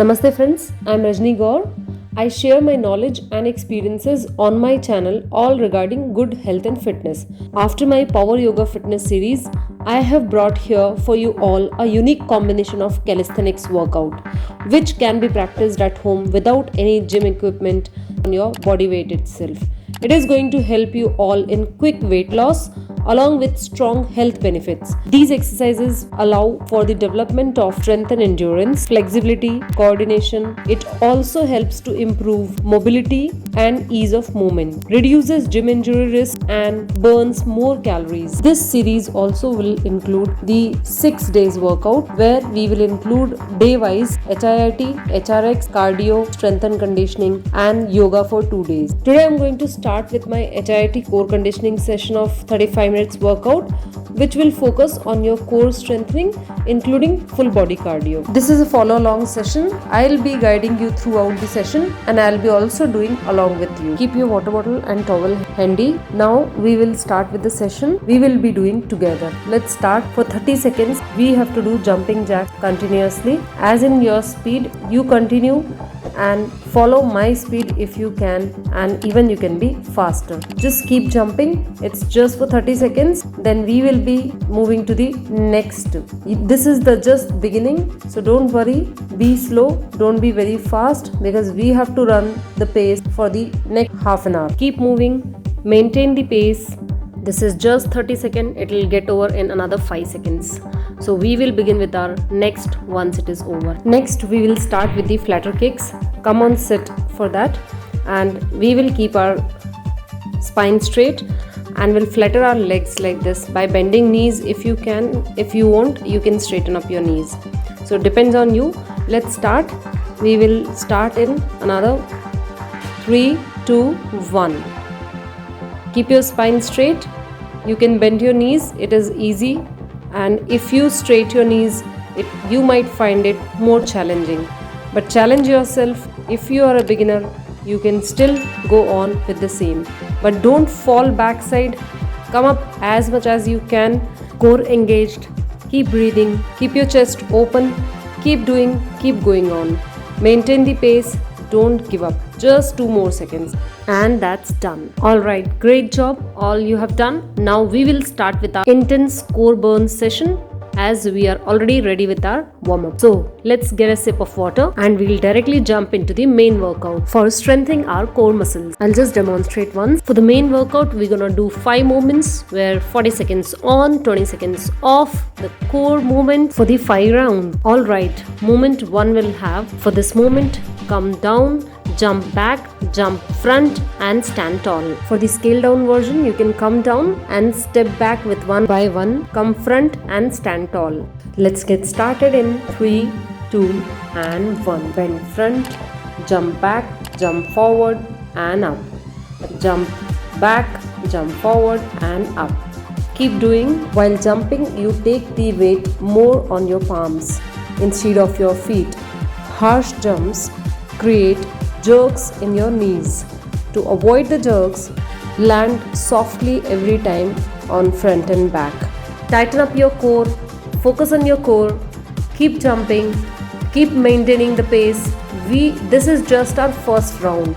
Namaste friends, I am Rajni Gaur. I share my knowledge and experiences on my channel all regarding good health and fitness. After my Power Yoga Fitness series, I have brought here for you all a unique combination of calisthenics workout which can be practiced at home without any gym equipment on your body weight itself. It is going to help you all in quick weight loss along with strong health benefits. These exercises allow for the development of strength and endurance, flexibility, coordination. It also helps to improve mobility and ease of movement, reduces gym injury risk and burns more calories. This series also will include the 6 days workout where we will include day-wise HIIT, HRX, cardio, strength and conditioning and yoga for 2 days. Today I am going to start with my HIIT core conditioning session of 35 minutes workout which will focus on your core strengthening including full body cardio. This is a follow along session. I'll be guiding you throughout the session and I'll be also doing along with you. Keep your water bottle and towel handy. Now we will start with the session we will be doing together. Let's start. For 30 seconds we have to do jumping jack continuously. As in your speed you continue and follow my speed if you can, and even you can be faster. Just keep jumping. It's just for 30 seconds. Then we will be moving to the next. This is the just beginning, so don't worry. Be slow, don't be very fast because we have to run the pace for the next half an hour. Keep moving, maintain the pace. This is just 30 seconds. It will get over in another 5 seconds. So we will begin with our next once it is over. Next we will start with the flatter kicks. Come on, sit for that, and we will keep our spine straight and we'll flatter our legs like this by bending knees if you can. If you won't, you can straighten up your knees. So it depends on you. Let's start. We will start in another 3, 2, 1. Keep your spine straight. You can bend your knees. It is easy. And if you straight your knees, you might find it more challenging. But challenge yourself. If you are a beginner, you can still go on with the same. But don't fall backside. Come up as much as you can. Core engaged. Keep breathing. Keep your chest open. Keep doing. Keep going on. Maintain the pace. Don't give up. Just 2 more seconds. And that's done. Alright, great job. All you have done. Now we will start with our intense core burn session as we are already ready with our warm-up. So let's get a sip of water and we will directly jump into the main workout for strengthening our core muscles. I'll just demonstrate once. For the main workout, we're gonna do 5 movements where 40 seconds on, 20 seconds off, the core movement for the 5 round. Alright, movement 1 will have, for this movement, come down, jump back, jump front and stand tall. For the scale down version, you can come down and step back with 1 by 1, come front and stand tall. Let's get started in 3, 2 and 1. Bend front, jump back, jump forward and up. Jump back, jump forward and up. Keep doing. While jumping, you take the weight more on your palms instead of your feet. Harsh jumps create jerks in your knees. To avoid the jerks, land softly every time on front and back. Tighten up your core, focus on your core, keep jumping, keep maintaining the pace. This is just our first round.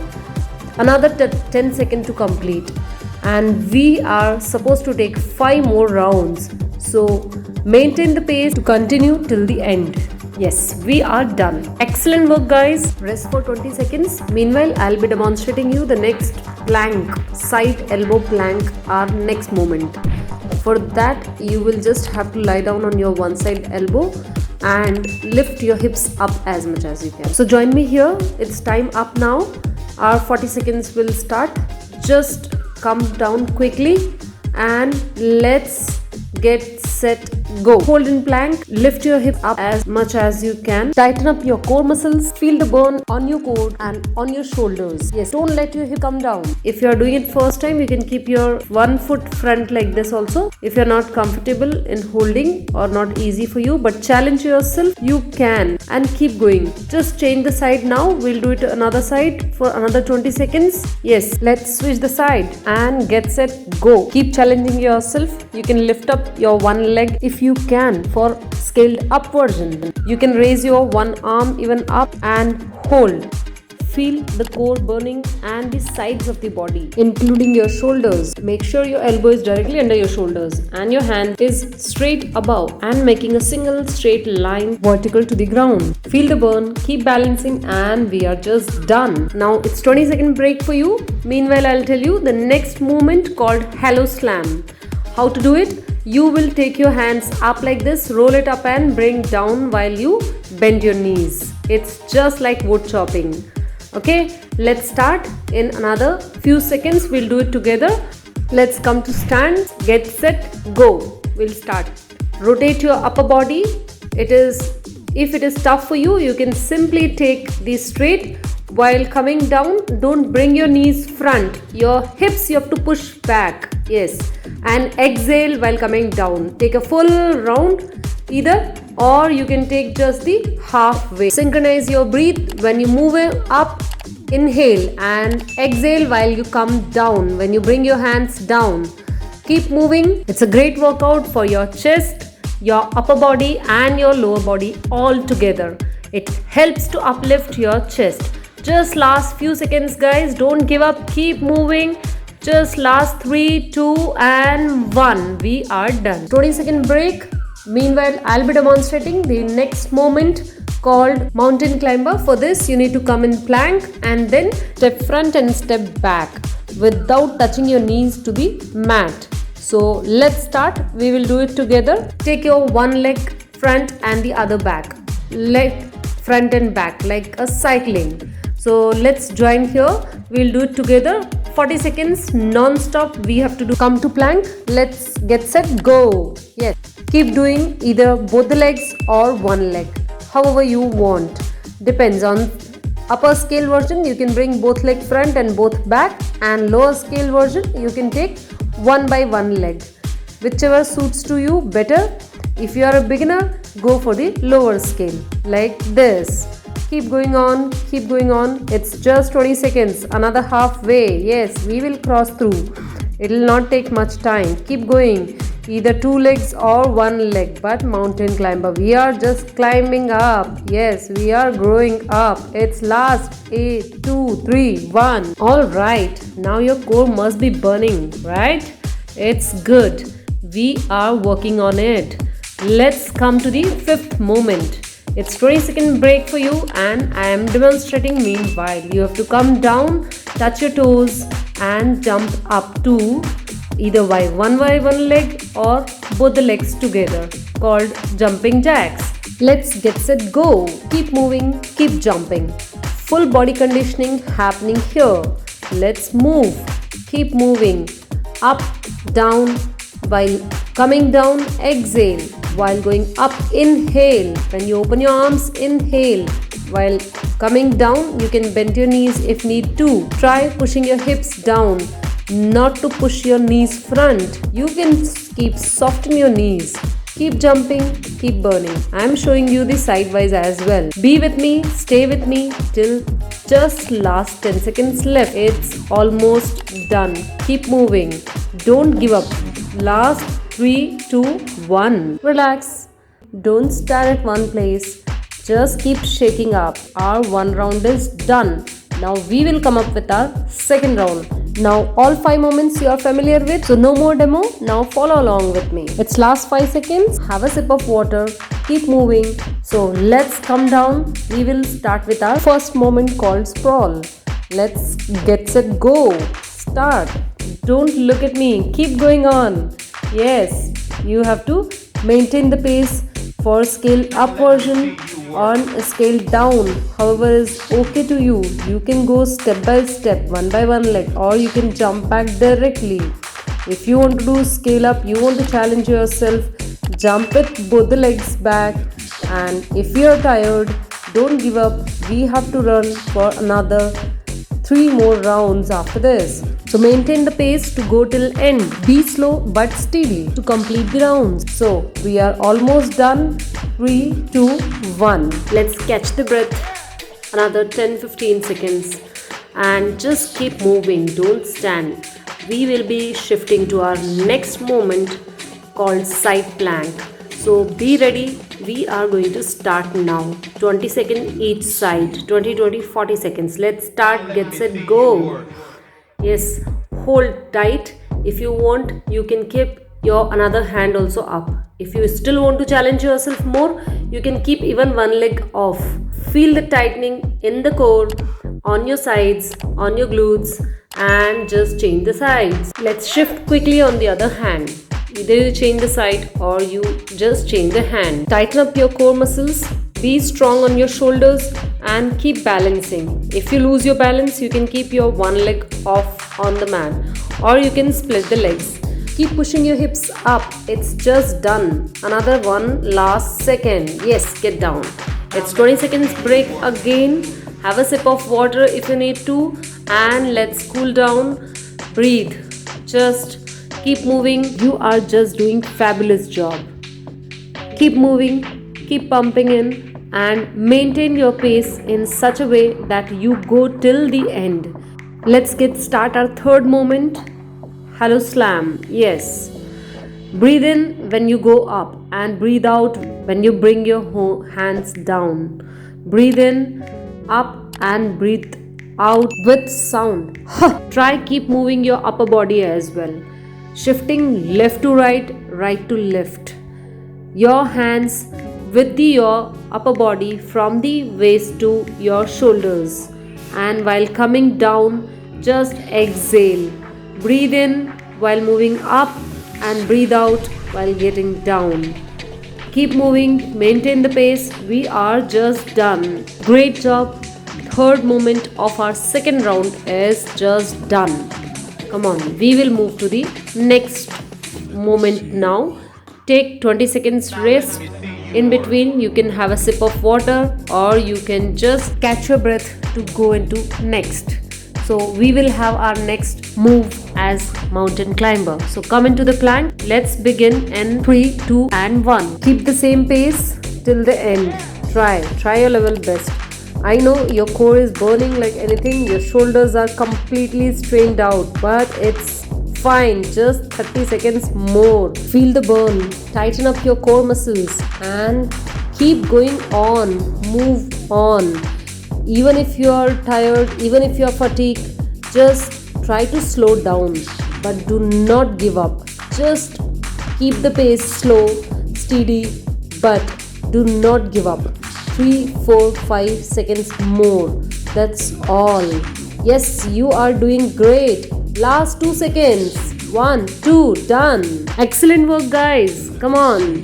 Another 10 seconds to complete. And we are supposed to take 5 more rounds. So maintain the pace to continue till the end. Yes, we are done. Excellent work, guys. Rest for 20 seconds. Meanwhile, I'll be demonstrating you the next plank, side elbow plank, our next movement. For that, you will just have to lie down on your one side elbow and lift your hips up as much as you can. So join me here. It's time up now. Our 40 seconds will start. Just come down quickly and let's get set, go. Hold in plank, lift your hip up as much as you can. Tighten up your core muscles, feel the burn on your core and on your shoulders. Yes, don't let your hip come down. If you are doing it first time, you can keep your 1 foot front like this also. If you are not comfortable in holding or not easy for you, but challenge yourself, you can and keep going. Just change the side now. We'll do it another side for another 20 seconds. Yes, let's switch the side and get set, go. Keep challenging yourself. You can lift up your one leg if you can for scaled up version. You can raise your one arm even up and hold. Feel the core burning and the sides of the body, including your shoulders. Make sure your elbow is directly under your shoulders and your hand is straight above and making a single straight line vertical to the ground. Feel the burn, keep balancing, and we are just done. Now it's 20-second break for you. Meanwhile, I'll tell you the next movement called Halo Slam. How to do it? You will take your hands up like this, roll it up and bring down while you bend your knees. It's just like wood chopping. Okay, let's start in another few seconds. We'll do it together. Let's come to stand, get set, go. We'll start. Rotate your upper body. If it is tough for you, you can simply take these straight. While coming down, don't bring your knees front. Your hips you have to push back. Yes. And exhale while coming down. Take a full round either, or you can take just the halfway. Synchronize your breath when you move up. Inhale and exhale while you come down. When you bring your hands down, keep moving. It's a great workout for your chest, your upper body and your lower body all together. It helps to uplift your chest. Just last few seconds, guys. Don't give up. Keep moving. Just last 3, 2 and 1. We are done. 20-second break. Meanwhile, I'll be demonstrating the next movement called mountain climber. For this, you need to come in plank and then step front and step back without touching your knees to the mat. So let's start. We will do it together. Take your one leg front and the other back. Leg front and back like a cycling. So let's join here. We'll do it together. 40 seconds non-stop we have to do. Come to plank. Let's get set, go. Yes. Keep doing either both the legs or one leg. However you want. Depends on upper scale version. You can bring both leg front and both back, and lower scale version you can take one by one leg. Whichever suits to you better. If you are a beginner, go for the lower scale like this. Keep going on, keep going on. It's just 20 seconds. Another halfway. Yes, we will cross through. It will not take much time. Keep going. Either two legs or one leg, but mountain climber. We are just climbing up. Yes, we are growing up. It's last 8, 2, 3, 1. Alright, now your core must be burning, right? It's good. We are working on it. Let's come to the fifth moment. It's 20-second break for you and I am demonstrating meanwhile. You have to come down, touch your toes and jump up to either by one leg or both the legs together, called jumping jacks. Let's get set, go. Keep moving, keep jumping. Full body conditioning happening here. Let's move. Keep moving. Up, down. While coming down, exhale. While going up, inhale. When you open your arms, inhale. While coming down, you can bend your knees if need to. Try pushing your hips down, not to push your knees front. You can keep soften your knees. Keep jumping, keep burning. I am showing you the sidewise as well. Be with me, stay with me till just last 10 seconds left. It's almost done. Keep moving. Don't give up. Last 3, 2, 1. Relax. Don't stand at one place. Just keep shaking up. Our one round is done. Now we will come up with our second round. Now all 5 moments you are familiar with, so no more demo. Now follow along with me. It's last 5 seconds. Have a sip of water. Keep moving. So let's come down. We will start with our first moment called sprawl. Let's get set, go. Start. Don't look at me. Keep going on. Yes, you have to maintain the pace. For scale up version, on scale down, however is okay to you. You can go step by step, one by one leg, or you can jump back directly. If you want to do scale up, you want to challenge yourself, jump with both the legs back. And if you are tired, don't give up. We have to run for another 3 more rounds after this. So maintain the pace to go till end. Be slow but steady to complete the rounds. So we are almost done. 3, 2, 1. Let's catch the breath. Another 10-15 seconds. And just keep moving. Don't stand. We will be shifting to our next moment called side plank. So be ready. We are going to start now. 20 seconds each side. 20, 40 seconds. Let's start. Get set, go. Yes, hold tight. If you want, you can keep your another hand also up. If you still want to challenge yourself more, you can keep even one leg off. Feel the tightening in the core, on your sides, on your glutes, and just change the sides. Let's shift quickly on the other hand. Either you change the side or you just change the hand. Tighten up your core muscles. Be strong on your shoulders and keep balancing. If you lose your balance, you can keep your one leg off on the mat, or you can split the legs. Keep pushing your hips up. It's just done. Another one last second. Yes, get down. It's 20 seconds break again. Have a sip of water if you need to, and let's cool down. Breathe. Just keep moving. You are just doing fabulous job. Keep moving, keep pumping in, and maintain your pace in such a way that you go till the end. Let's get start our third moment. Halo slam. Yes. Breathe in when you go up and breathe out when you bring your hands down. Breathe in, up, and breathe out with sound. Try keep moving your upper body as well. Shifting left to right, right to left. Your hands with your upper body from the waist to your shoulders. And while coming down, just exhale. Breathe in while moving up and breathe out while getting down. Keep moving, maintain the pace. We are just done. Great job. Third moment of our second round is just done. Come on, we will move to the next moment now. Take 20 seconds rest. In between, you can have a sip of water or you can just catch your breath to go into next. So we will have our next move as mountain climber. So come into the plank. Let's begin in 3, 2 and 1. Keep the same pace till the end. Try your level best. I know your core is burning like anything. Your shoulders are completely strained out, but it's fine. Just 30 seconds more. Feel the burn. Tighten up your core muscles and keep going on. Move on. Even if you are tired, even if you are fatigued, just try to slow down, but do not give up. Just keep the pace slow, steady, but do not give up. 3, 4, 5 seconds more. That's all. Yes, you are doing great. Last 2 seconds. 1, 2, done. Excellent work, guys. Come on.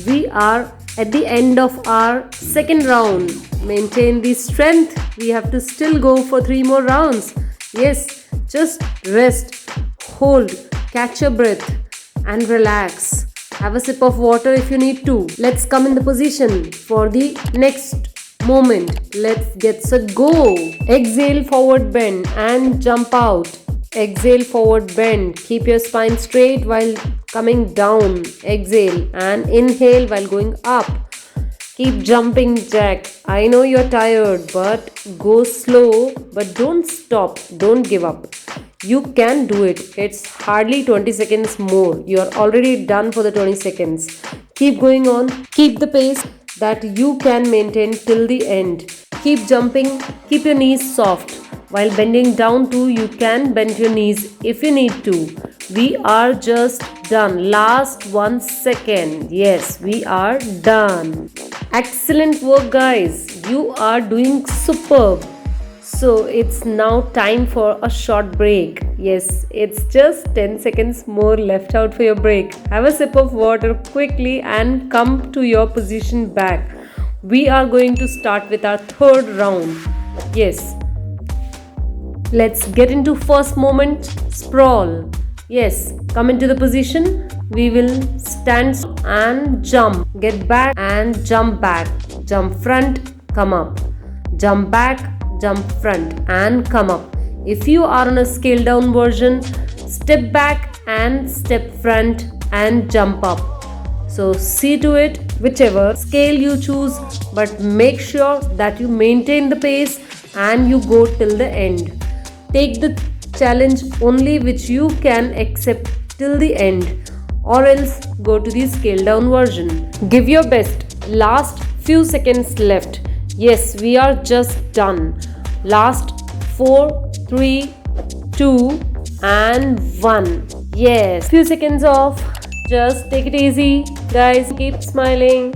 We are at the end of our second round. Maintain the strength. We have to still go for 3 more rounds. Yes, just rest, hold, catch your breath and relax. Have a sip of water if you need to. Let's come in the position for the next moment. Let's get set, go. Exhale, forward bend and jump out. Exhale, forward bend. Keep your spine straight while coming down. Exhale and inhale while going up. Keep jumping jack. I know you're tired, but go slow, but don't stop. Don't give up. You can do it. It's hardly 20 seconds more. You're already done for the 20 seconds. Keep going on. Keep the pace that you can maintain till the end. Keep jumping. Keep your knees soft. While bending down too, you can bend your knees if you need to. We are just done. Last 1 second. Yes, we are done. Excellent work, guys. You are doing superb. So it's now time for a short break. Yes, it's just 10 seconds more left out for your break. Have a sip of water quickly and come to your position back. We are going to start with our third round. Yes. Let's get into first moment, sprawl. Yes, come into the position. We will stand and jump. Get back and jump back. Jump front, come up. Jump back, jump front and come up. If you are on a scale down version, step back and step front and jump up. So see to it, whichever scale you choose, but make sure that you maintain the pace and you go till the end. Take the challenge only which you can accept till the end. or else go to the scale down version. Give your best. Last few seconds left. Yes, we are just done. Last 4, 3, 2 and 1. Yes, few seconds off. Just take it easy. Guys, keep smiling.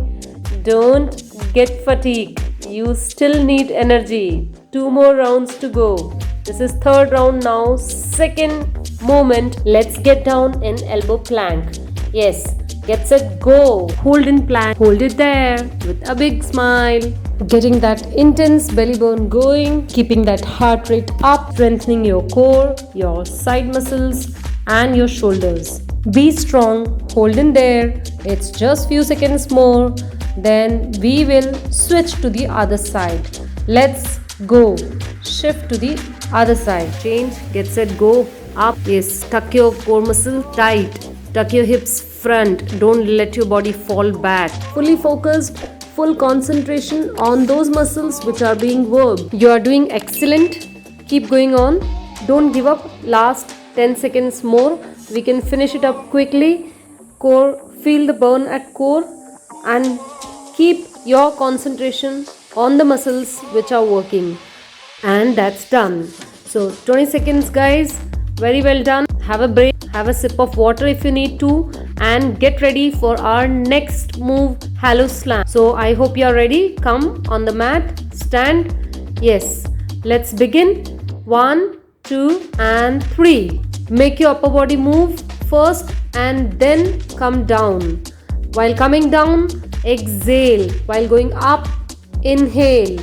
Don't get fatigued. You still need energy. 2 more rounds to go. This is third round now. Second moment. Let's get down in elbow plank. Yes, get set, go. Hold in plank. Hold it there with a big smile. Getting that intense belly burn going. Keeping that heart rate up. Strengthening your core, your side muscles and your shoulders. Be strong. Hold in there. It's just few seconds more. Then we will switch to the other side. Let's go. Shift to the other side. Change. Get set, go. Up. Yes. Tuck your core muscle tight. Tuck your hips front. Don't let your body fall back. Fully focused. Full concentration on those muscles which are being worked. You are doing excellent. Keep going on. Don't give up. Last 10 seconds more. We can finish it up quickly. Core. Feel the burn at core. And keep your concentration on the muscles which are working. And that's done. So 20 seconds guys. Very well done. Have a break. Have a sip of water if you need to. And get ready for our next move, Halo Slam. So I hope you are ready. Come on the mat. Stand. Yes. Let's begin. 1, 2 and 3. Make your upper body move first and then come down. While coming down, exhale. While going up, inhale.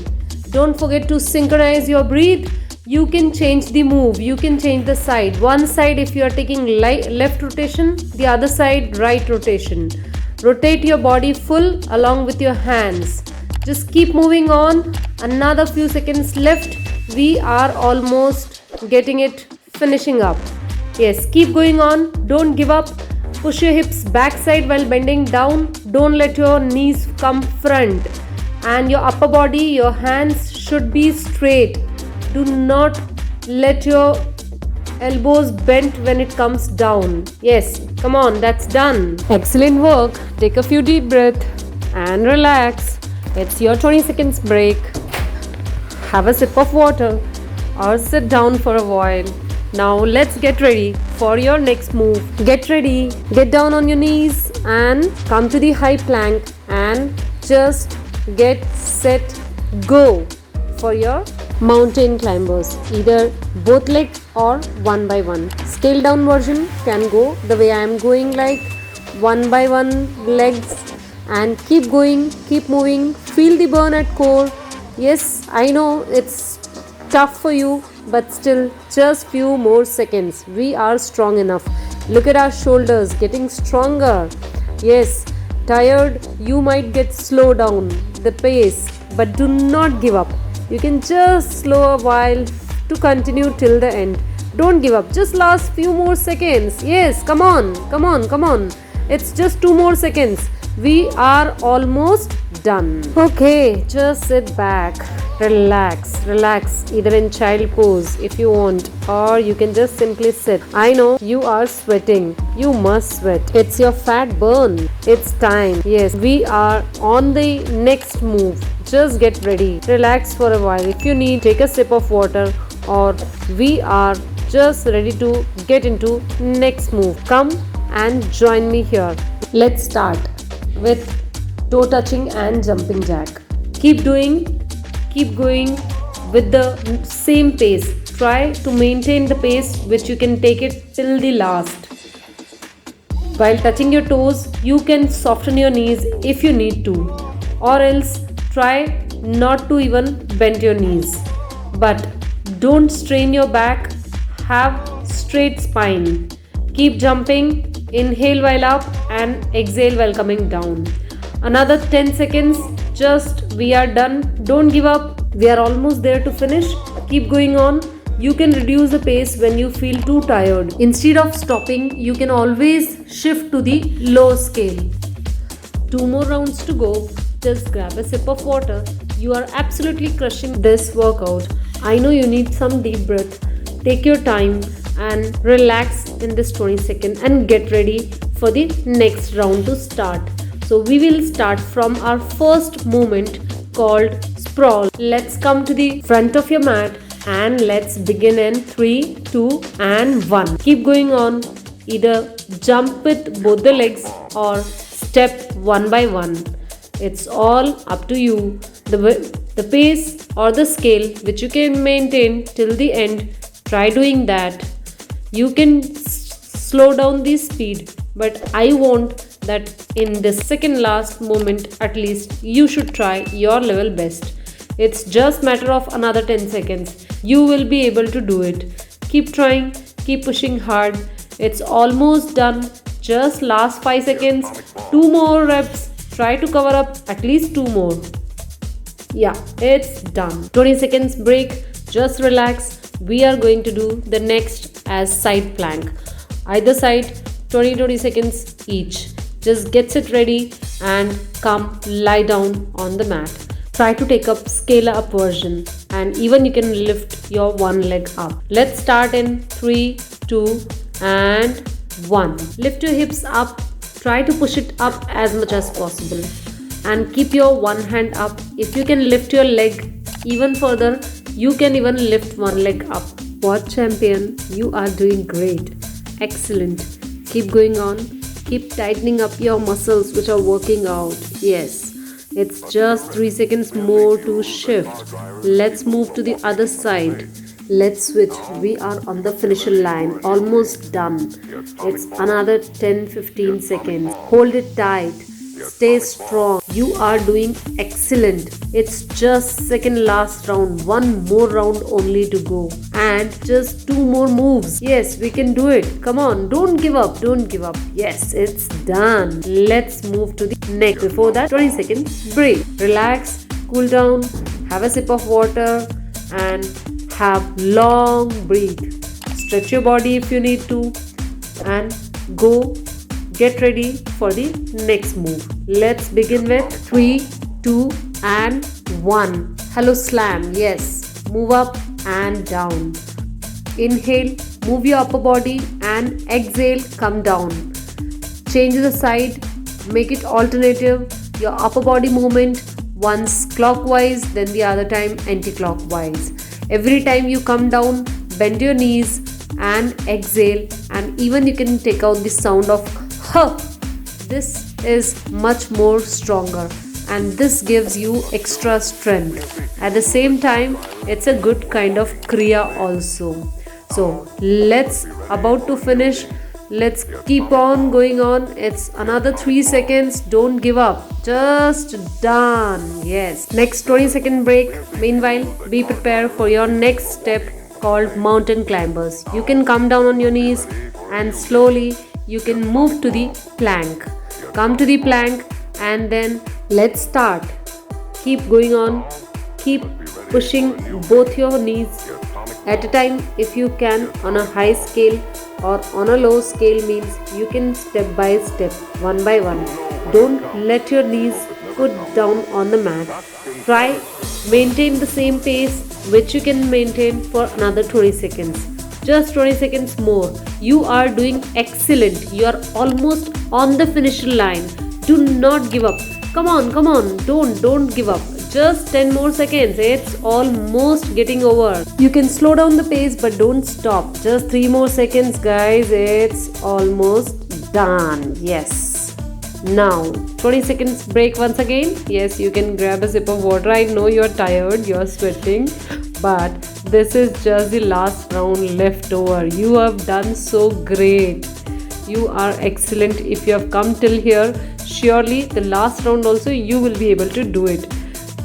Don't forget to synchronize your breath. You can change the move. You can change the side. One side if you are taking left rotation, the other side right rotation. Rotate your body full along with your hands. Just keep moving on. Another few seconds left. We are almost getting it, finishing up. Yes, keep going on. Don't give up. Push your hips backside while bending down. Don't let your knees come front. And your upper body, your hands should be straight. Do not let your elbows bend when it comes down. Yes, come on, that's done. Excellent work. Take a few deep breaths and relax. It's your 20 seconds break. Have a sip of water or sit down for a while. Now let's get ready for your next move. Get ready. Get down on your knees and come to the high plank and just get set, go for your mountain climbers. Either both legs or one by one. Scale down version can go the way I am going, like one by one legs, and keep going, keep moving. Feel the burn at core. Yes, I know it's tough for you, but still just few more seconds. We are strong enough. Look at our shoulders getting stronger. Yes, tired, you might get slow down the pace, but do not give up. You can just slow a while to continue till the end. Don't give up. Just last few more seconds. Yes, come on, come on, come on. It's just 2 more seconds. We are almost done. Okay, just sit back. Relax, relax. Either in child pose if you want, or you can just simply sit. I know you are sweating. You must sweat. It's your fat burn. It's time. Yes, we are on the next move. Just get ready. Relax for a while. If you need, take a sip of water, or we are just ready to get into next move. Come and join me here. Let's start with toe touching and jumping jack. Keep doing, keep going with the same pace. Try to maintain the pace which you can take it till the last. While touching your toes, you can soften your knees if you need to, or else try not to even bend your knees. But don't strain your back. Have straight spine. Keep jumping. Inhale while up and exhale while coming down. Another 10 seconds. Just we are done. Don't give up. We are almost there to finish. Keep going on. You can reduce the pace when you feel too tired. Instead of stopping, you can always shift to the low scale. 2 more rounds to go. Just grab a sip of water. You are absolutely crushing this workout. I know you need some deep breath. Take your time and relax in this 20 seconds and get ready for the next round to start. So we will start from our first movement called sprawl. Let's come to the front of your mat and let's begin in 3, 2 and 1. Keep going on. Either jump with both the legs or step one by one. It's all up to you. The pace or the scale which you can maintain till the end, try doing that. You can slow down the speed, but I want that in the second last moment at least you should try your level best. It's just matter of another 10 seconds. You will be able to do it. Keep trying, keep pushing hard. It's almost done. Just last 5 seconds. 2 more reps. Try to cover up at least 2 more. Yeah, it's done. 20 seconds break. Just relax. We are going to do the next as side plank. Either side 20 seconds each. Just get it ready and come lie down on the mat. Try to take up scale up version and even you can lift your one leg up. Let's start in 3, 2 and 1. Lift your hips up. Try to push it up as much as possible and keep your one hand up. If you can lift your leg even further, you can even lift one leg up. What champion, you are doing great. Excellent. Keep going on. Keep tightening up your muscles which are working out. Yes, it's just 3 seconds more to shift. Let's move to the other side. Let's switch. We are on the finishing line. Almost done. It's another 10-15 seconds. Hold it tight. Stay strong. You are doing excellent. It's just second last round. One more round only to go. And just 2 more moves. Yes, we can do it. Come on. Don't give up. Don't give up. Yes, it's done. Let's move to the next. Before that, 20 seconds break. Relax. Cool down. Have a sip of water. And have long breathe. Stretch your body if you need to. And go. Get ready for the next move. Let's begin with 3, 2 and 1. Hello slam. Yes. Move up and down. Inhale. Move your upper body and exhale. Come down. Change the side. Make it alternative. Your upper body movement once clockwise, then the other time anti-clockwise. Every time you come down, bend your knees and exhale, and even you can take out the sound of huh. This is much more stronger and this gives you extra strength. At the same time, it's a good kind of kriya also. So let's about to finish. Let's keep on going on. It's another 3 seconds. Don't give up. Just done. Yes. Next 20-second break. Meanwhile, be prepared for your next step called mountain climbers. You can come down on your knees and slowly you can move to the plank. Come to the plank and then let's start. Keep going on. Keep pushing both your knees at a time if you can on a high scale or on a low scale means you can step by step, one by one. Don't let your knees put down on the mat. Try maintain the same pace which you can maintain for another 20 seconds. Just 20 seconds more. You are doing excellent. You are almost on the finish line. Do not give up. Come on, come on. Don't give up. Just 10 more seconds. It's almost getting over. You can slow down the pace but don't stop. Just 3 more seconds, guys. It's almost done. Yes. Now 20 seconds break once again. Yes, you can grab a sip of water. I know you're tired, you're sweating, but this is just the last round left over. You have done so great. You are excellent. If you have come till here, surely the last round also you will be able to do it.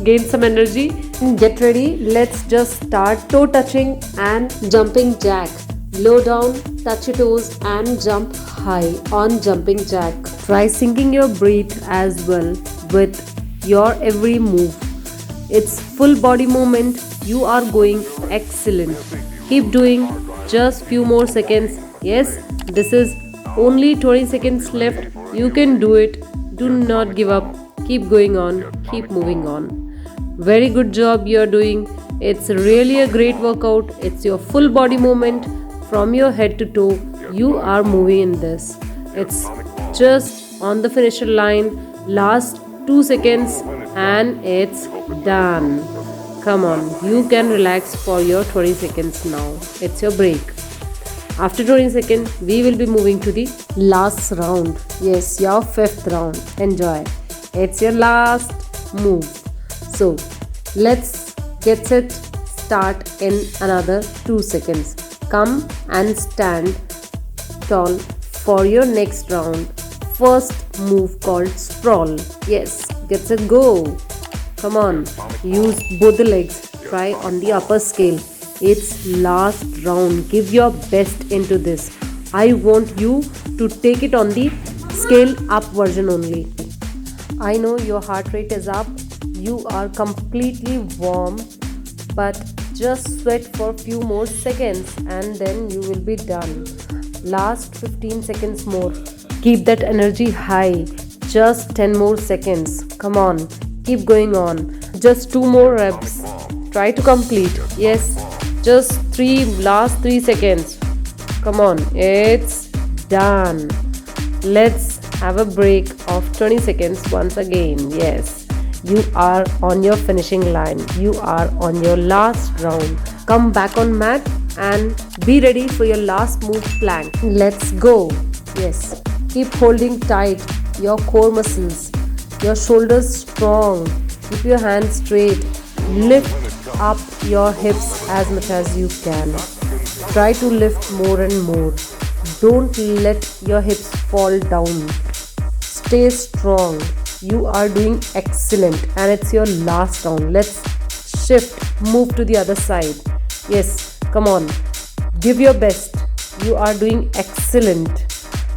Gain some energy. Get ready. Let's just start toe touching and jumping jack. Low down, touch your toes and jump high on jumping jack. Try syncing your breath as well with your every move. It's full body movement. You are going excellent. Keep doing. Just few more seconds. Yes, this is only 20 seconds left. You can do it. Do not give up. Keep going on. Keep moving on. Very good job you are doing. It's really a great workout. It's your full body movement from your head to toe. You are moving in this. It's just on the finisher line. Last 2 seconds and it's done. Come on, you can relax for your 20 seconds now. It's your break. After 20 seconds, we will be moving to the last round. Yes, your fifth round. Enjoy. It's your last move. So, let's get set. Start in another 2 seconds. Come and stand tall for your next round. First move called sprawl. Yes, get set, go. Come on, use both the legs. Try on the upper scale. It's last round. Give your best into this. I want you to take it on the scale up version only. I know your heart rate is up. You are completely warm, but just sweat for a few more seconds and then you will be done. Last 15 seconds more. Keep that energy high. Just 10 more seconds. Come on. Keep going on. Just 2 more reps. Try to complete. Yes. Just last 3 seconds. Come on. It's done. Let's have a break of 20 seconds once again. Yes. You are on your finishing line. You are on your last round. Come back on mat and be ready for your last move, plank. Let's go. Yes. Keep holding tight your core muscles. Your shoulders strong. Keep your hands straight. Lift up your hips as much as you can. Try to lift more and more. Don't let your hips fall down. Stay strong. You are doing excellent and it's your last round. Let's shift. Move to the other side. Yes, come on. Give your best. You are doing excellent.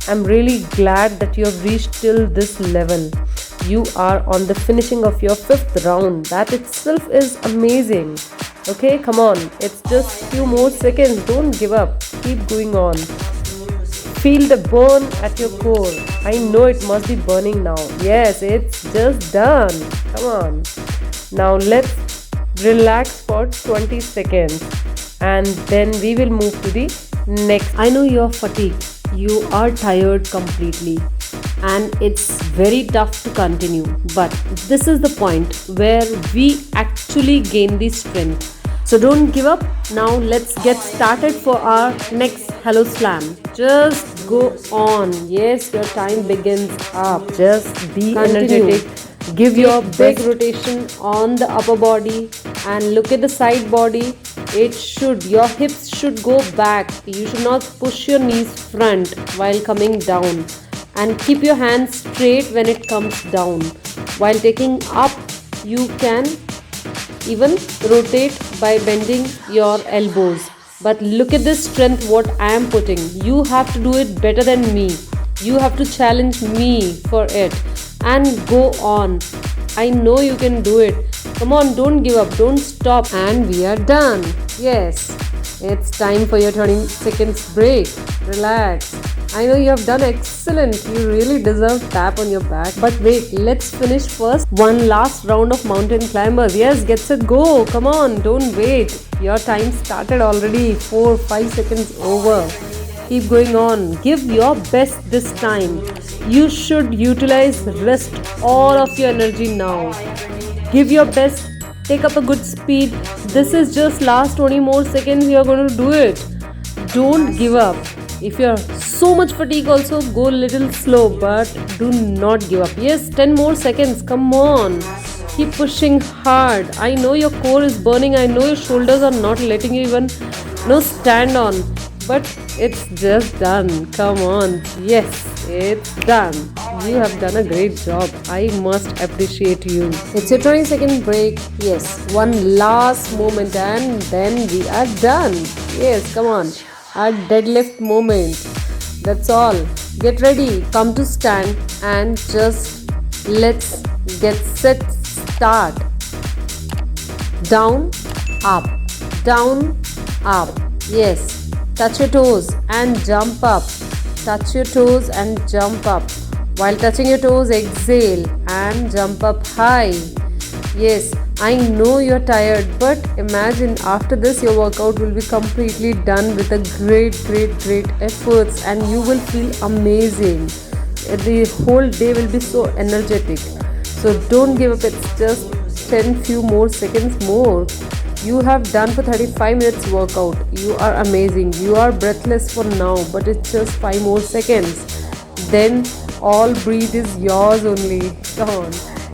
I'm really glad that you have reached till this level. You are on the finishing of your 5th round. That itself is amazing. Okay, come on. It's just few more seconds. Don't give up. Keep going on. Feel the burn at your core. I know it must be burning now. Yes, it's just done. Come on. Now let's relax for 20 seconds and then we will move to the next. I know you're fatigued. You are tired completely and it's very tough to continue, but this is the point where we actually gain the strength. So don't give up. Now let's get started for our next Hello Slam. Just go on. Yes, your time begins up. Just be energetic. Give your big rotation on the upper body and look at the side body. Your hips should go back. You should not push your knees front while coming down. And keep your hands straight when it comes down. While taking up, you can even rotate by bending your elbows. But look at this strength what I am putting. You have to do it better than me. You have to challenge me for it. And go on. I know you can do it. Come on, don't give up, don't stop. And we are done. Yes, it's time for your 20 seconds break. Relax. I know you have done excellent. You really deserve tap on your back. But wait, let's finish first. One last round of mountain climbers. Yes, get set, go. Come on, don't wait. Your time started already. 4-5 seconds over. Keep going on. Give your best this time. You should utilize rest all of your energy now. Give your best. Take up a good speed. This is just last 20 more seconds. You are going to do it. Don't give up. If you are so much fatigued also, go a little slow, but do not give up. Yes, 10 more seconds. Come on. Keep pushing hard. I know your core is burning. I know your shoulders are not letting you even stand on. But it's just done. Come on. Yes, it's done. You have done a great job. I must appreciate you. It's your 20-second break. Yes, one last moment and then we are done. Yes, come on. A deadlift moment. That's all. Get ready. Come to stand and just let's get set. Start. Down, up. Down, up. Yes. Touch your toes and jump up. Touch your toes and jump up. While touching your toes, exhale and jump up high. Yes, I know you're tired, but imagine after this your workout will be completely done with a great efforts and you will feel amazing. the whole day will be so energetic. So don't give up, it's just 10 few more seconds more. You have done for 35 minutes workout. You are amazing. You are breathless for now, but it's just 5 more seconds. Then all breathe is yours only. Come on.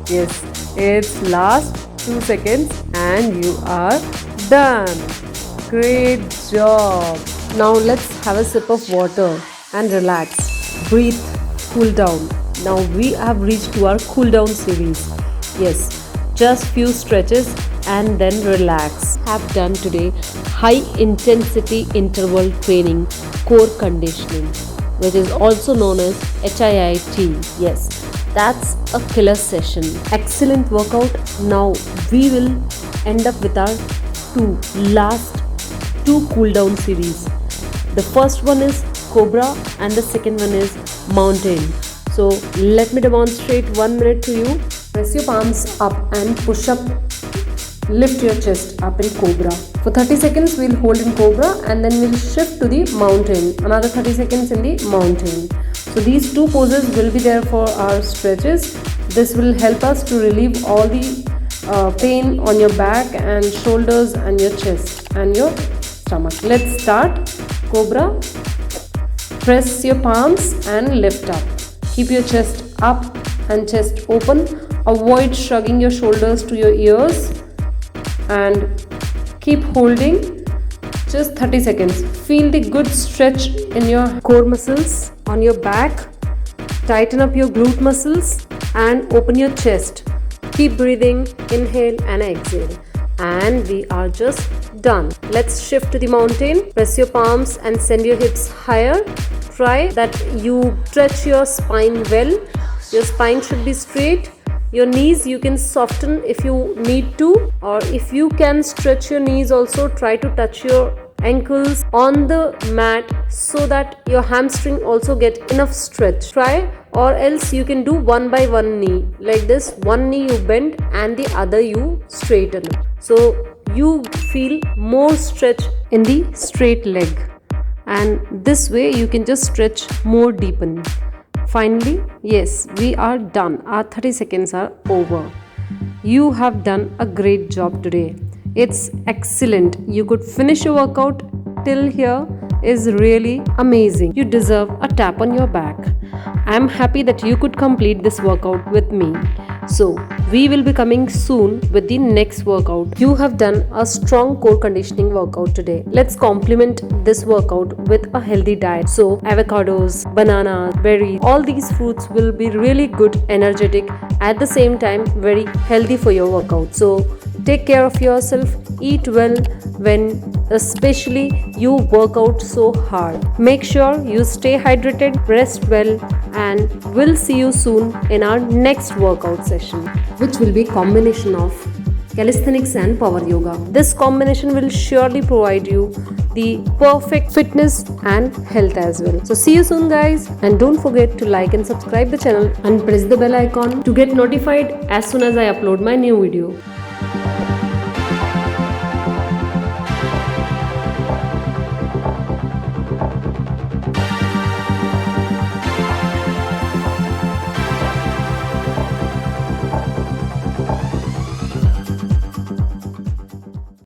Yes, it's last 2 seconds and you are done. Great job. Now let's have a sip of water and relax. Breathe, cool down. Now we have reached to our cool down series. Yes, just few stretches and then relax. Have done today high intensity interval training, core conditioning, which is also known as HIIT. Yes, that's a killer session. Excellent workout. Now we will end up with our last two cool down series. The first one is Cobra and the second one is Mountain. So let me demonstrate 1 minute to you. Press your palms up and push up. Lift your chest up in Cobra. For 30 seconds we'll hold in Cobra and then we'll shift to the Mountain. Another 30 seconds in the Mountain. So these two poses will be there for our stretches. This will help us to relieve all the pain on your back and shoulders and your chest and your stomach. Let's start. Cobra. Press your palms and lift up. Keep your chest up and chest open. Avoid shrugging your shoulders to your ears and keep holding just 30 seconds. Feel the good stretch in your core muscles on your back. Tighten up your glute muscles and open your chest. Keep breathing. Inhale and exhale. And we are just done. Let's shift to the Mountain. Press your palms and send your hips higher. Try that you stretch your spine well. Your spine should be straight. Your knees you can soften if you need to, or if you can stretch your knees also, try to touch your ankles on the mat so that your hamstring also get enough stretch. Try, or else you can do one by one knee like this. One knee you bend and the other you straighten, so you feel more stretch in the straight leg, and this way you can just stretch more deepen. Finally, yes, we are done. Our 30 seconds are over. You have done a great job today. It's excellent. You could finish your workout till here is really amazing. You deserve a tap on your back. I'm happy that you could complete this workout with me. So, we will be coming soon with the next workout. You have done a strong core conditioning workout today. Let's complement this workout with a healthy diet. So, avocados, bananas, berries, all these fruits will be really good, energetic, at the same time very healthy for your workout. So, take care of yourself, eat well when especially you work out so hard. Make sure you stay hydrated, rest well, and we'll see you soon in our next workout session, which will be combination of calisthenics and power yoga. This combination will surely provide you the perfect fitness and health as well. So see you soon guys, and don't forget to like and subscribe the channel and press the bell icon to get notified as soon as I upload my new video.